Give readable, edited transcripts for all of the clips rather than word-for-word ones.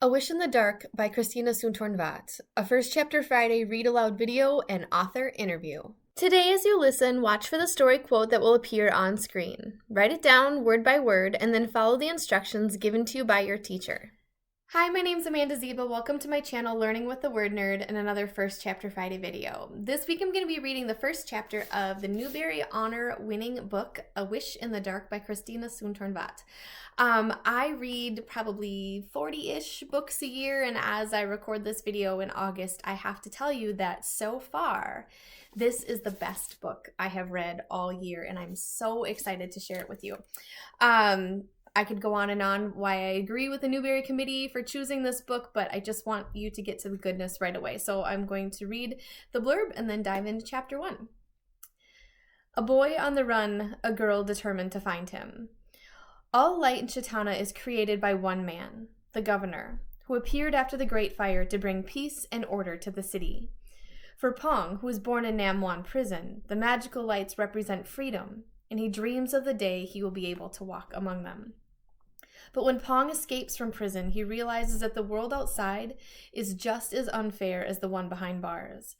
A Wish in the Dark by Christina Soontornvat, a First Chapter Friday read aloud video and author interview. Today, as you listen, watch for the story quote that will appear on screen. Write it down word by word and then follow the instructions given to you by your teacher. Hi, my name's Amanda Zeba. Welcome to my channel, Learning with the Word Nerd, and another First Chapter Friday video. This week I'm going to be reading the first chapter of the Newbery Honor winning book, A Wish in the Dark by Christina Soontornvat. I read probably 40-ish books a year, and as I record this video in August, I have to tell you that so far, this is the best book I have read all year, and I'm so excited to share it with you. I could go on and on why I agree with the Newbery Committee for choosing this book, but I just want you to get to the goodness right away. So I'm going to read the blurb and then dive into chapter 1. A boy on the run, a girl determined to find him. All light in Chattana is created by one man, the governor, who appeared after the Great Fire to bring peace and order to the city. For Pong, who was born in Namwon Prison, the magical lights represent freedom, and he dreams of the day he will be able to walk among them. But when Pong escapes from prison, he realizes that the world outside is just as unfair as the one behind bars.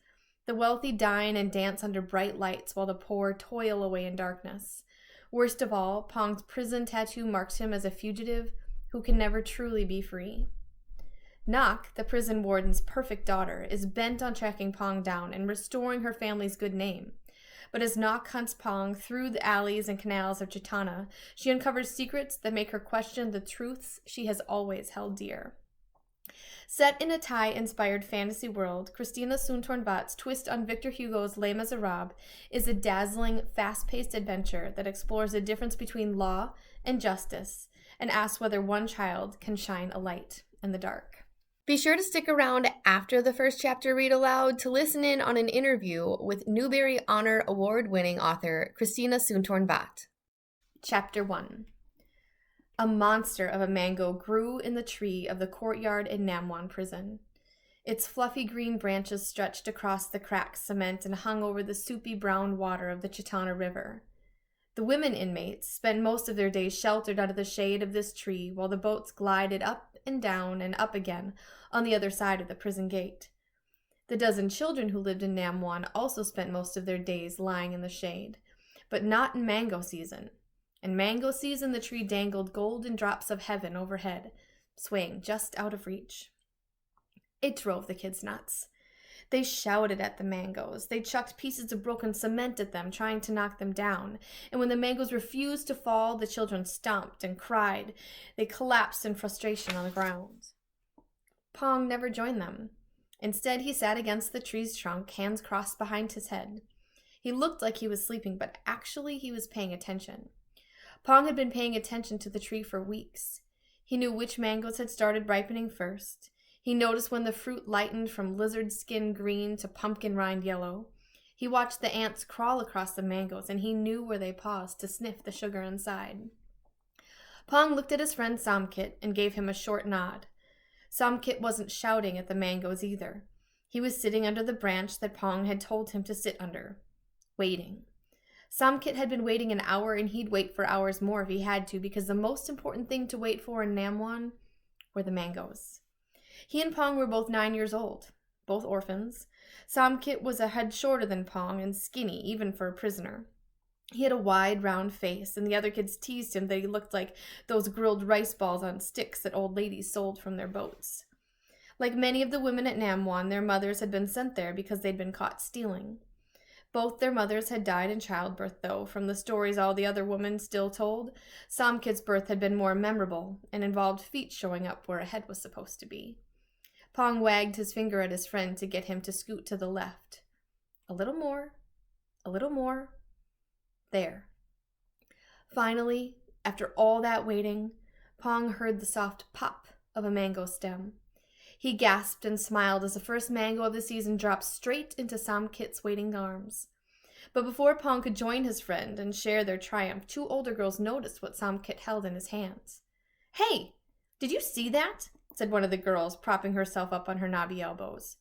The wealthy dine and dance under bright lights while the poor toil away in darkness. Worst of all, Pong's prison tattoo marks him as a fugitive who can never truly be free. Nok, the prison warden's perfect daughter, is bent on tracking Pong down and restoring her family's good name. But as Nok hunts Pong through the alleys and canals of Chattana, she uncovers secrets that make her question the truths she has always held dear. Set in a Thai-inspired fantasy world, Christina Soontornvat's twist on Victor Hugo's Les Misérables is a dazzling, fast-paced adventure that explores the difference between law and justice and asks whether one child can shine a light in the dark. Be sure to stick around after the first chapter read aloud to listen in on an interview with Newbery Honor Award winning author Christina Soontornvat. Chapter 1. A monster of a mango grew in the tree of the courtyard in Namwon Prison. Its fluffy green branches stretched across the cracked cement and hung over the soupy brown water of the Chattana River. The women inmates spent most of their days sheltered under the shade of this tree while the boats glided up and up again on the other side of the prison gate. The dozen children who lived in Namwon also spent most of their days lying in the shade, but not in mango season. In mango season, the tree dangled golden drops of heaven overhead, swaying just out of reach. It drove the kids nuts. They shouted at the mangoes. They chucked pieces of broken cement at them, trying to knock them down. And when the mangoes refused to fall, the children stomped and cried. They collapsed in frustration on the ground. Pong never joined them. Instead, he sat against the tree's trunk, hands crossed behind his head. He looked like he was sleeping, but actually he was paying attention. Pong had been paying attention to the tree for weeks. He knew which mangoes had started ripening first. He noticed when the fruit lightened from lizard skin green to pumpkin rind yellow. He watched the ants crawl across the mangoes, and he knew where they paused to sniff the sugar inside. Pong looked at his friend Samkit and gave him a short nod. Samkit wasn't shouting at the mangoes either. He was sitting under the branch that Pong had told him to sit under, waiting. Samkit had been waiting an hour, and he'd wait for hours more if he had to, because the most important thing to wait for in Namwon were the mangoes. He and Pong were both 9 years old, both orphans. Samkit was a head shorter than Pong and skinny, even for a prisoner. He had a wide, round face, and the other kids teased him that he looked like those grilled rice balls on sticks that old ladies sold from their boats. Like many of the women at Namwon, their mothers had been sent there because they'd been caught stealing. Both their mothers had died in childbirth, though, from the stories all the other women still told. Samkit's birth had been more memorable and involved feet showing up where a head was supposed to be. Pong wagged his finger at his friend to get him to scoot to the left. A little more. A little more. There. Finally, after all that waiting, Pong heard the soft pop of a mango stem. He gasped and smiled as the first mango of the season dropped straight into Samkit's waiting arms. But before Pong could join his friend and share their triumph, two older girls noticed what Samkit held in his hands. "Hey, did you see that?" said one of the girls, propping herself up on her knobby elbows.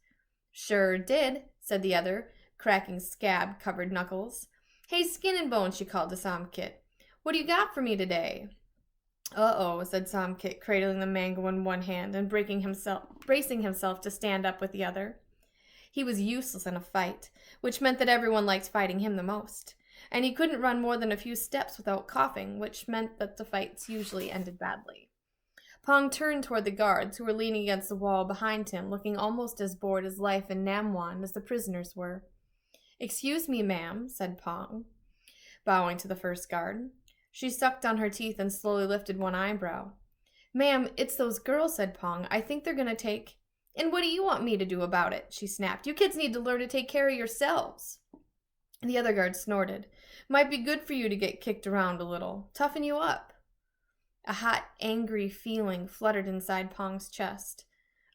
"Sure did," said the other, cracking scab-covered knuckles. "Hey, Skin and Bone," she called to Samkit. "What do you got for me today?" Uh-oh, said Somkit, cradling the mango in one hand and bracing himself to stand up with the other. He was useless in a fight, which meant that everyone liked fighting him the most. And he couldn't run more than a few steps without coughing, which meant that the fights usually ended badly. Pong turned toward the guards, who were leaning against the wall behind him, looking almost as bored as life in Namwon as the prisoners were. "Excuse me, ma'am," said Pong, bowing to the first guard. She sucked on her teeth and slowly lifted one eyebrow. "Ma'am, it's those girls," said Pong. "I think they're going to take—" "And what do you want me to do about it?" she snapped. "You kids need to learn to take care of yourselves." The other guard snorted. "Might be good for you to get kicked around a little. Toughen you up." A hot, angry feeling fluttered inside Pong's chest.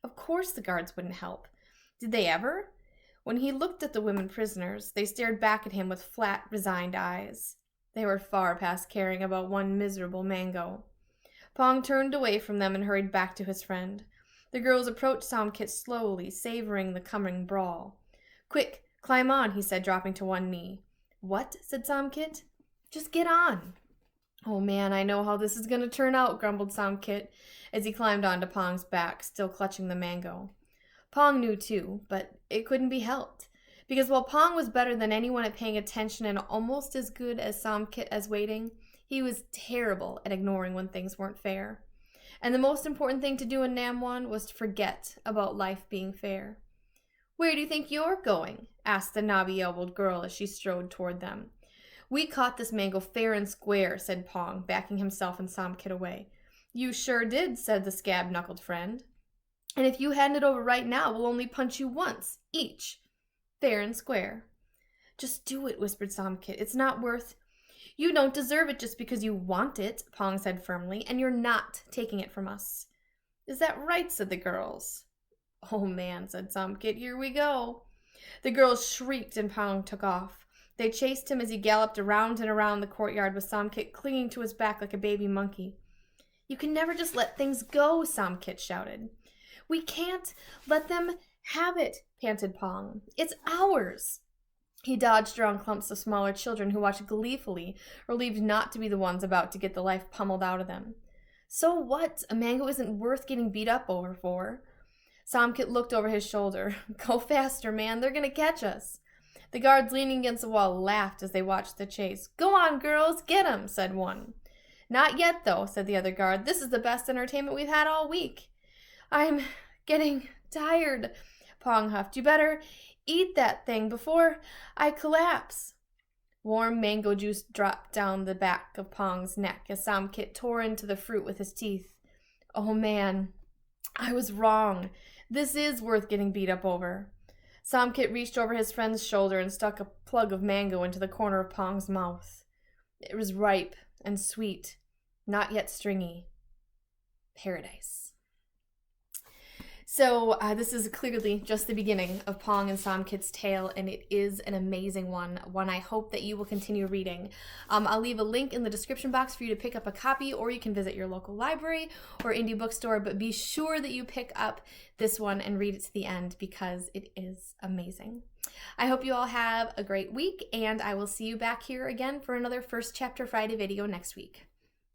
Of course the guards wouldn't help. Did they ever? When he looked at the women prisoners, they stared back at him with flat, resigned eyes. They were far past caring about one miserable mango. Pong turned away from them and hurried back to his friend. The girls approached Somkit slowly, savoring the coming brawl. "Quick, climb on," he said, dropping to one knee. "What?" said Somkit. "Just get on." "Oh man, I know how this is going to turn out," grumbled Somkit as he climbed onto Pong's back, still clutching the mango. Pong knew too, but it couldn't be helped. Because while Pong was better than anyone at paying attention and almost as good as Somkit as waiting, he was terrible at ignoring when things weren't fair. And the most important thing to do in Namwon was to forget about life being fair. "Where do you think you're going?" asked the knobby-elbowed girl as she strode toward them. "We caught this mango fair and square," said Pong, backing himself and Somkit away. "You sure did," said the scab-knuckled friend. "And if you hand it over right now, we'll only punch you once, each. Fair and square." "Just do it," whispered Somkit. "It's not worth—" "You don't deserve it just because you want it," Pong said firmly, "and you're not taking it from us." "Is that right?" said the girls. "Oh man," said Somkit, "here we go." The girls shrieked and Pong took off. They chased him as he galloped around and around the courtyard with Somkit clinging to his back like a baby monkey. "You can never just let things go," Somkit shouted. "We can't let them have it," panted Pong. "It's ours." He dodged around clumps of smaller children who watched gleefully, relieved not to be the ones about to get the life pummeled out of them. So what? A mango isn't worth getting beat up over for. Somkit looked over his shoulder. "Go faster, man. They're going to catch us." The guards leaning against the wall laughed as they watched the chase. "Go on, girls. Get 'em," said one. "Not yet, though," said the other guard. "This is the best entertainment we've had all week." "I'm getting tired," Pong huffed. "You better eat that thing before I collapse." Warm mango juice dropped down the back of Pong's neck as Somkit tore into the fruit with his teeth. "Oh man, I was wrong. This is worth getting beat up over." Somkit reached over his friend's shoulder and stuck a plug of mango into the corner of Pong's mouth. It was ripe and sweet, not yet stringy. Paradise. So this is clearly just the beginning of Pong and Somkit's tale, and it is an amazing one I hope that you will continue reading. I'll leave a link in the description box for you to pick up a copy, or you can visit your local library or indie bookstore, but be sure that you pick up this one and read it to the end because it is amazing. I hope you all have a great week, and I will see you back here again for another First Chapter Friday video next week.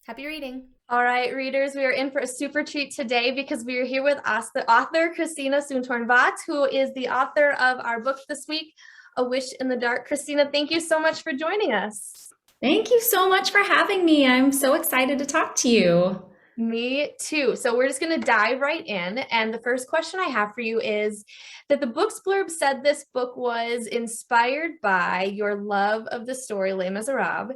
Happy reading. All right, readers, we are in for a super treat today because we are here with us, the author, Christina Soontornvat, who is the author of our book this week, A Wish in the Dark. Christina, thank you so much for joining us. Thank you so much for having me. I'm so excited to talk to you. Me too. So we're just going to dive right in. And the first question I have for you is that the book's blurb said this book was inspired by your love of the story Les Misérables.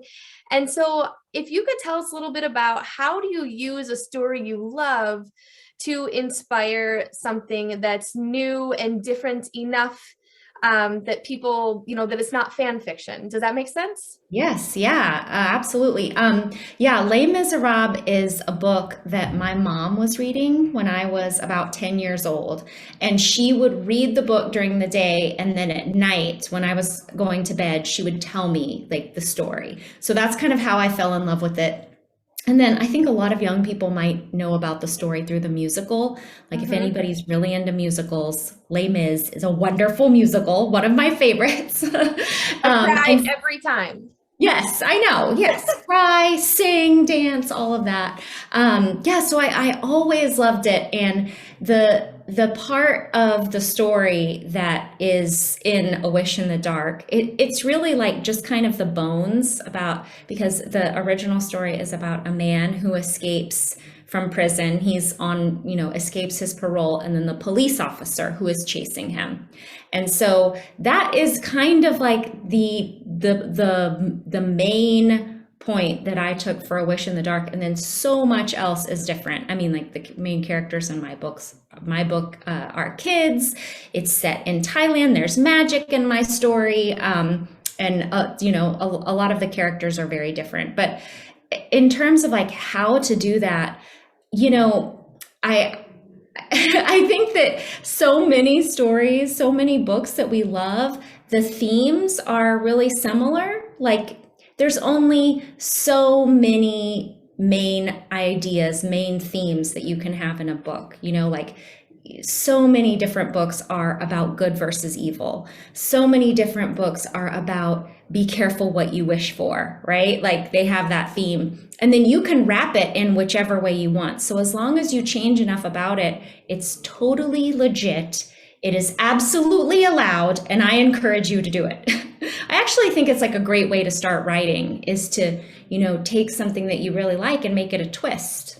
And so if you could tell us a little bit about how do you use a story you love to inspire something that's new and different enough that people, that it's not fan fiction. Does that make sense? Yes, yeah, absolutely. Yeah, Les Miserables is a book that my mom was reading when I was about 10 years old. And she would read the book during the day, and then at night, when I was going to bed, she would tell me like the story. So that's kind of how I fell in love with it. And then I think a lot of young people might know about the story through the musical. Like if anybody's really into musicals, Les Mis is a wonderful musical, one of my favorites. I cry every time. Yes, I know. Yes, cry, sing, dance, all of that. Yeah, so I always loved it, and the part of the story that is in A Wish in the Dark, it's really like just kind of the bones about because the original story is about a man who escapes from prison. He's on, escapes his parole, and then the police officer who is chasing him. And so that is kind of like the main point that I took for A Wish in the Dark, and then so much else is different. I mean, like the main characters in my book are kids. It's set in Thailand. There's magic in my story, and a lot of the characters are very different. But in terms of like how to do that, I I think that so many stories, so many books that we love, the themes are really similar. Like there's only so many main ideas, main themes that you can have in a book. Like so many different books are about good versus evil. So many different books are about be careful what you wish for, right? Like they have that theme. And then you can wrap it in whichever way you want. So as long as you change enough about it, it's totally legit. It is absolutely allowed, and I encourage you to do it. I actually think it's like a great way to start writing is to, take something that you really like and make it a twist.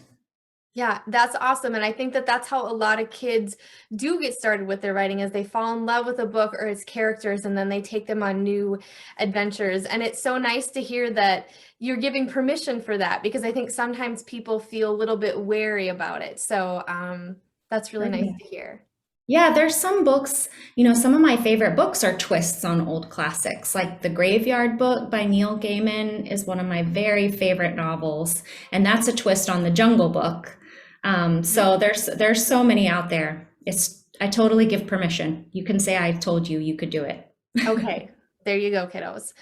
Yeah, that's awesome. And I think that that's how a lot of kids do get started with their writing, as they fall in love with a book or its characters, and then they take them on new adventures. And it's so nice to hear that you're giving permission for that, because I think sometimes people feel a little bit wary about it. So that's really nice to hear. Yeah, there's some books, some of my favorite books are twists on old classics. Like The Graveyard Book by Neil Gaiman is one of my very favorite novels, and that's a twist on the Jungle Book. So there's so many out there. I totally give permission. You can say I told you you could do it. Okay, there you go, kiddos.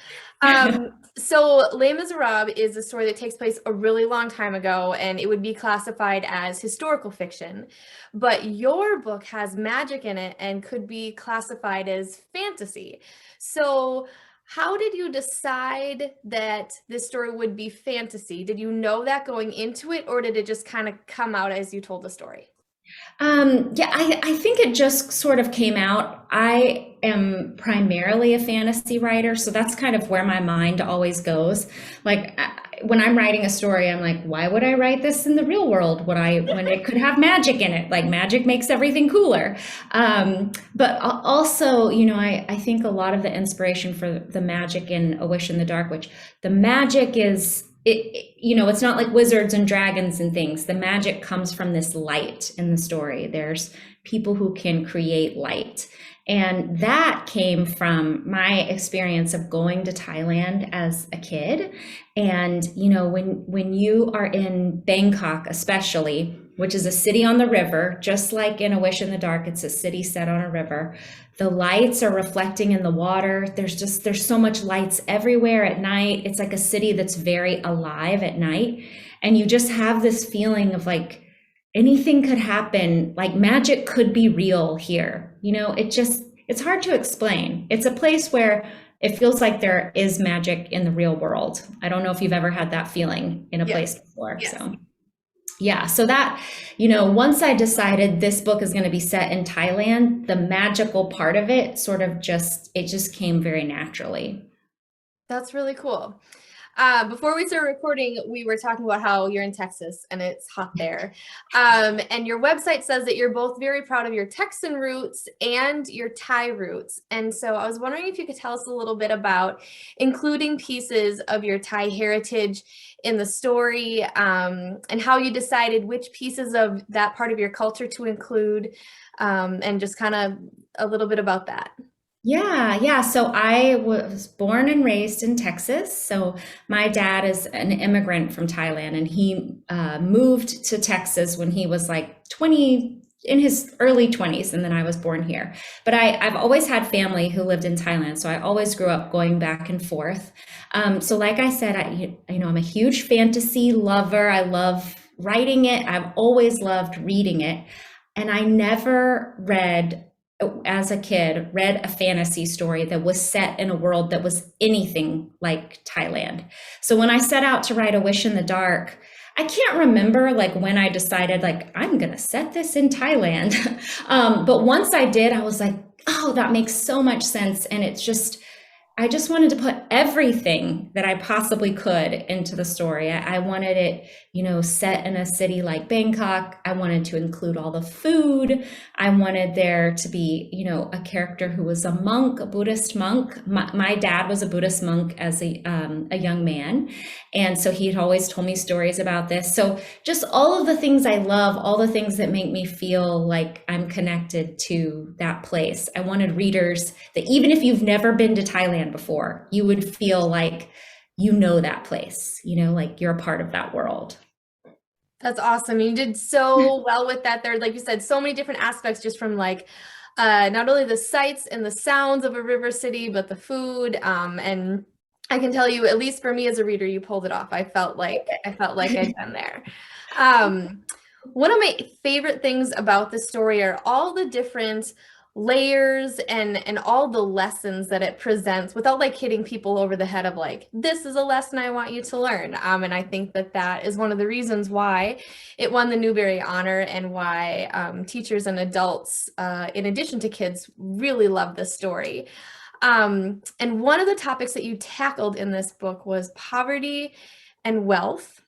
So Les Miserables is a story that takes place a really long time ago, and it would be classified as historical fiction. But your book has magic in it and could be classified as fantasy. So how did you decide that this story would be fantasy? Did you know that going into it, or did it just kind of come out as you told the story? Yeah, I think it just sort of came out. I am primarily a fantasy writer, so that's kind of where my mind always goes. Like when I'm writing a story, I'm like, why would I write this in the real world when it could have magic in it? Like magic makes everything cooler. But also, I think a lot of the inspiration for the magic in A Wish in the Dark, which the magic is it's not like wizards and dragons and things. The magic comes from this light in the story. There's people who can create light. And that came from my experience of going to Thailand as a kid. And, when you are in Bangkok, especially, which is a city on the river, just like in A Wish in the Dark, it's a city set on a river. The lights are reflecting in the water. There's so much lights everywhere at night. It's like a city that's very alive at night. And you just have this feeling of like anything could happen, like magic could be real here. It's hard to explain. It's a place where it feels like there is magic in the real world. I don't know if you've ever had that feeling in a place before. Yes. So yeah, so that, once I decided this book is going to be set in Thailand, the magical part of it just came very naturally. That's really cool. Before we started recording, we were talking about how you're in Texas and it's hot there. And your website says that you're both very proud of your Texan roots and your Thai roots. And so I was wondering if you could tell us a little bit about including pieces of your Thai heritage in the story, and how you decided which pieces of that part of your culture to include, and just kind of a little bit about that. Yeah. So I was born and raised in Texas. So my dad is an immigrant from Thailand, and he moved to Texas when he was like 20, in his early 20s, and then I was born here. But I've always had family who lived in Thailand, so I always grew up going back and forth. So like I said, I'm a huge fantasy lover. I love writing it. I've always loved reading it. And I never read as a kid, read a fantasy story that was set in a world that was anything like Thailand. So when I set out to write A Wish in the Dark, I can't remember like when I decided like I'm gonna set this in Thailand. But once I did, I was like, oh, that makes so much sense. And it's just I just wanted to put everything that I possibly could into the story. I wanted it, set in a city like Bangkok. I wanted to include all the food. I wanted there to be, a character who was a monk, a Buddhist monk. My dad was a Buddhist monk as a young man. And so he had always told me stories about this. So just all of the things I love, all the things that make me feel like I'm connected to that place. I wanted readers that even if you've never been to Thailand before, you would feel like that place, like you're a part of that world. That's awesome. You did so well with that. There, like you said, so many different aspects just from like not only the sights and the sounds of a river city, but the food. And I can tell you, at least for me as a reader, you pulled it off. I felt like I'd been there. One of my favorite things about the story are all the different layers and all the lessons that it presents without like hitting people over the head of like, this is a lesson I want you to learn. And I think that is one of the reasons why it won the Newbery Honor and why teachers and adults, in addition to kids, really love this story. And one of the topics that you tackled in this book was poverty and wealth.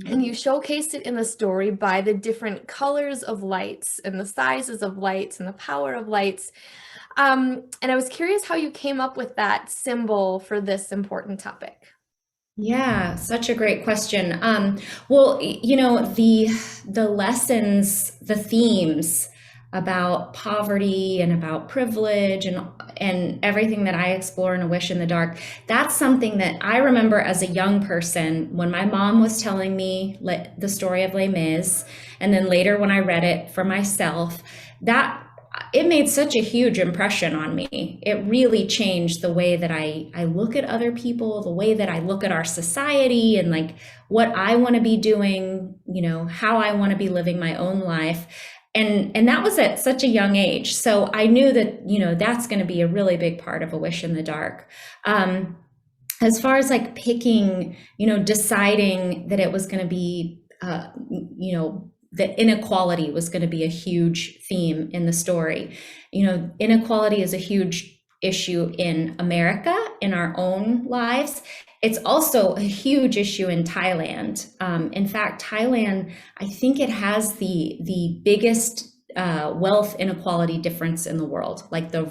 And you showcased it in the story by the different colors of lights and the sizes of lights and the power of lights. And I was curious how you came up with that symbol for this important topic. Yeah, such a great question. Well, the lessons, the themes about poverty and about privilege and everything that I explore in A Wish in the Dark, that's something that I remember as a young person when my mom was telling me the story of Les Mis, and then later when I read it for myself, that it made such a huge impression on me. It really changed the way that I look at other people, the way that I look at our society, and like what I want to be doing, how I want to be living my own life. And that was at such a young age. So I knew that, that's going to be a really big part of A Wish in the Dark. As far as like picking, deciding that it was going to be, that inequality was going to be a huge theme in the story. Inequality is a huge issue in America, in our own lives. It's also a huge issue in Thailand. In fact, Thailand, I think it has the biggest wealth inequality difference in the world. Like the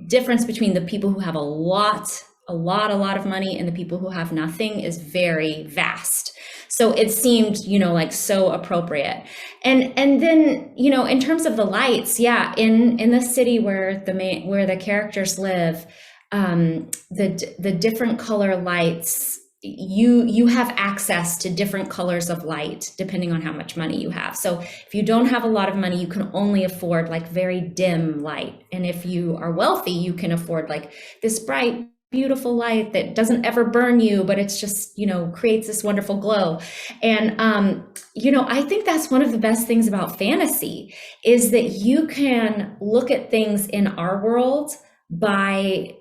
difference between the people who have a lot of money and the people who have nothing is very vast. So it seemed, like so appropriate. And then, in terms of the lights, yeah, in the city where the characters live, the different color lights, you have access to different colors of light depending on how much money you have. So if you don't have a lot of money, you can only afford like very dim light. And if you are wealthy, you can afford like this bright, beautiful light that doesn't ever burn you, but it's just, creates this wonderful glow. And, I think that's one of the best things about fantasy is that you can look at things in our world by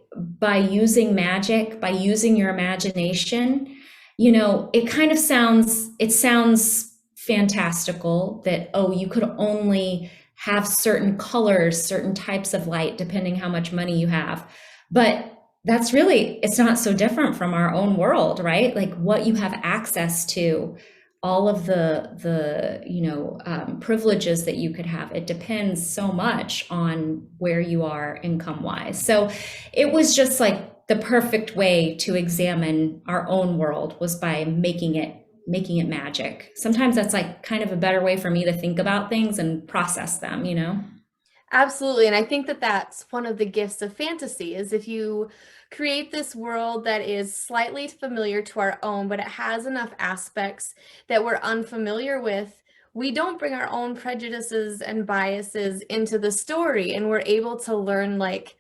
using magic, by using your imagination. It sounds fantastical that, you could only have certain colors, certain types of light, depending how much money you have. But it's not so different from our own world, right? Like what you have access to, all of the privileges that you could have. It depends so much on where you are income wise. So it was just like the perfect way to examine our own world was by making it magic. Sometimes that's like kind of a better way for me to think about things and process them, Absolutely. And I think that that's one of the gifts of fantasy is if you create this world that is slightly familiar to our own, but it has enough aspects that we're unfamiliar with, we don't bring our own prejudices and biases into the story, and we're able to learn like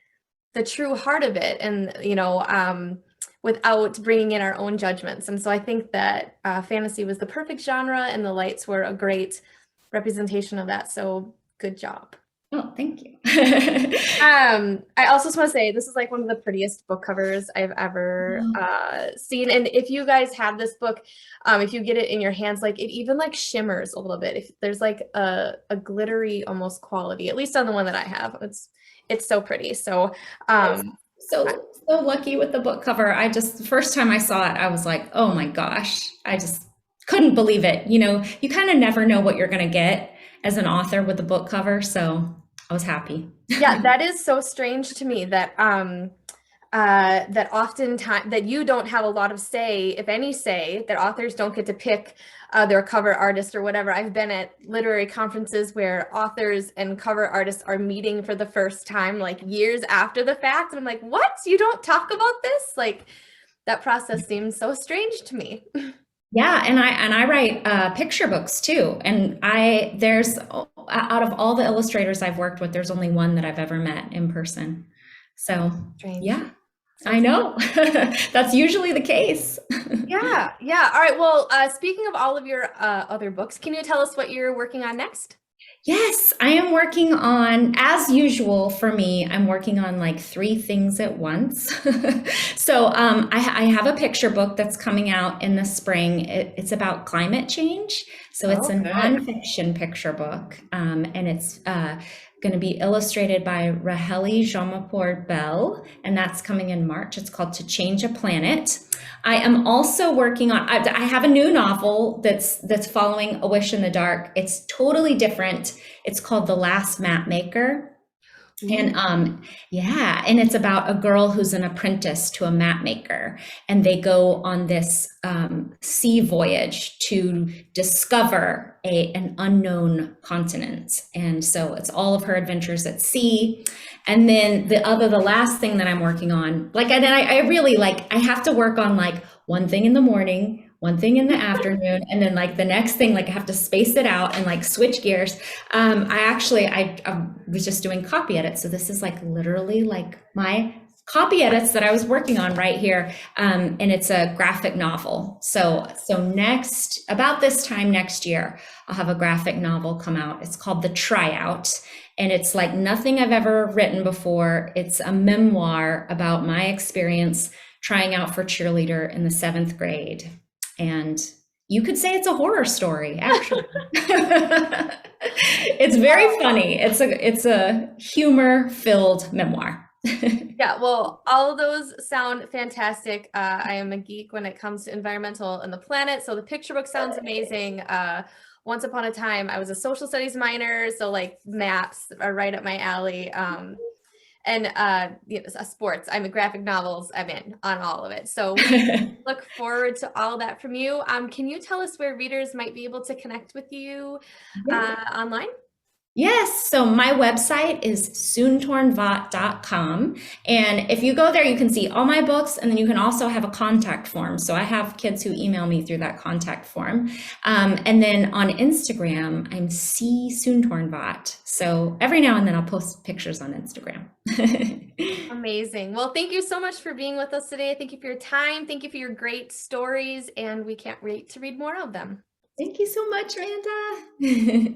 the true heart of it and, without bringing in our own judgments. And so I think that fantasy was the perfect genre and the lights were a great representation of that. So good job. Oh, thank you. I also just want to say this is like one of the prettiest book covers I've ever seen. And if you guys have this book, if you get it in your hands, like it even like shimmers a little bit. If there's like a glittery almost quality, at least on the one that I have, it's so pretty. So so lucky with the book cover. The first time I saw it, I was like, oh my gosh, I just couldn't believe it. You know, you kind of never know what you're going to get as an author with the book cover. So I was happy. Yeah, that is so strange to me that that oftentimes that you don't have a lot of say, if any say, that authors don't get to pick their cover artist or whatever. I've been at literary conferences where authors and cover artists are meeting for the first time like years after the fact. And I'm like, what? You don't talk about this? Like that process seems so strange to me. Yeah, and I write picture books too. And there's out of all the illustrators I've worked with, there's only one that I've ever met in person. So Strange. yeah, I know. That's usually the case. Yeah. All right. Well, speaking of all of your other books, can you tell us what you're working on next? Yes, I am working on, as usual for me, I'm working on like 3 things at once. So I have a picture book that's coming out in the spring. It's about climate change. So it's a nonfiction picture book, and it's going to be illustrated by Raheli Jamapour Bell, and that's coming in March. It's called To Change a Planet. I am also working on, I have a new novel that's following A Wish in the Dark. It's totally different. It's called The Last Map Maker. And and it's about a girl who's an apprentice to a map maker, and they go on this sea voyage to discover an unknown continent. And so it's all of her adventures at sea. And then the last thing that I'm working on, I really I have to work on like one thing in the morning, one thing in the afternoon, and then like the next thing, like I have to space it out and like switch gears. I was just doing copy edits. So this is like literally like my copy edits that I was working on right here. And it's a graphic novel. So next, about this time next year, I'll have a graphic novel come out. It's called The Tryout. And it's like nothing I've ever written before. It's a memoir about my experience trying out for cheerleader in the 7th grade. And you could say it's a horror story, actually. It's very funny. It's a humor-filled memoir. Yeah, well, all of those sound fantastic. I am a geek when it comes to environmental and the planet, so the picture book sounds amazing. Once upon a time, I was a social studies minor, so like maps are right up my alley. Sports, I'm a graphic novels, I'm in on all of it. So we look forward to all that from you. Can you tell us where readers might be able to connect with you online? Yes, so my website is soontornvat.com. And if you go there, you can see all my books, and then you can also have a contact form. So I have kids who email me through that contact form. And then on Instagram, I'm C Soontornvat. So every now and then I'll post pictures on Instagram. Amazing. Well, thank you so much for being with us today. Thank you for your time. Thank you for your great stories, and we can't wait to read more of them. Thank you so much, Randa.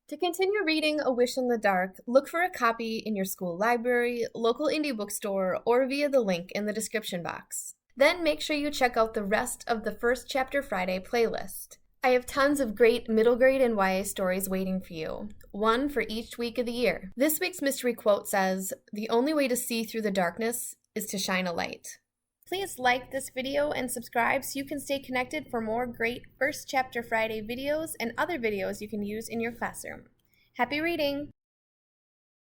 To continue reading A Wish in the Dark, look for a copy in your school library, local indie bookstore, or via the link in the description box. Then make sure you check out the rest of the First Chapter Friday playlist. I have tons of great middle grade and YA stories waiting for you, one for each week of the year. This week's mystery quote says, "The only way to see through the darkness is to shine a light." Please like this video and subscribe so you can stay connected for more great First Chapter Friday videos and other videos you can use in your classroom. Happy reading!